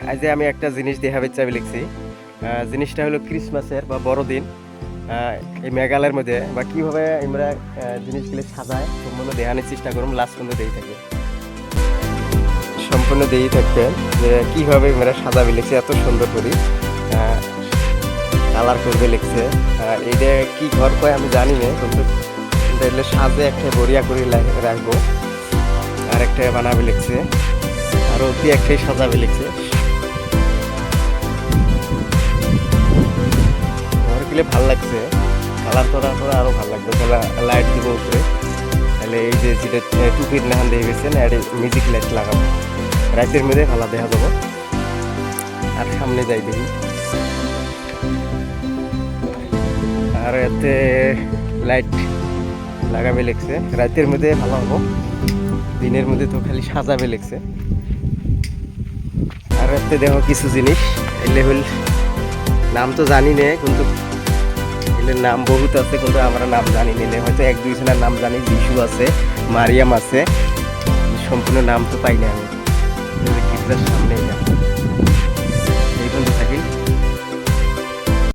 আজ আমি একটা জিনিস দেখাবে চাবি লিখছি। জিনিসটা হলো ক্রিসমাসের বা বড়দিন। এই মেঘালয়ের মধ্যে বা কীভাবে আমরা জিনিসগুলো সাজায় সম্পূর্ণ দেখানোর চেষ্টা করুন। লাস্ট পর্যন্ত দেই থাকে, সম্পূর্ণ দেই থাকবে যে কীভাবে আমরা সাজাবে লিখছে এত সুন্দর করে কালার করবে লিখছে। এইটা কি ঘর কয় আমি জানি না, কিন্তু এলে সাজে একটা বড়িয়া করে রাখবো আর একটা বানাবে লিখছে আর অতি একটাই সাজাবে লিখছে। ঘরগুলো ভাল লাগছে, কালার করার পরে আরও ভালো লাগবে। তাহলে লাইট দিব উপরে, তাহলে এই যে যেটা টুপির নাহান দিয়ে গেছে না এটা মিউজিক লাইট লাগাবো, রাতের মধ্যে ভালো দেখা যাবো। আর সামনে যাই দেখি, আর এতে লাইট লাগাবে লিখছে। রাতের মধ্যে ভালো হবো, দিনের মধ্যে তো খালি সাজাবে লিখছে। আর এতে দেখো কিছু জিনিস এলে হল নাম তো জানি না, কিন্তু এলে নাম বহুত আছে, কিন্তু আমরা নাম জানি নিলে হয়তো এক দুই জনের নাম জানি। যিশু আছে, মারিয়াম আছে, সম্পূর্ণ নাম তো পাই না আমি।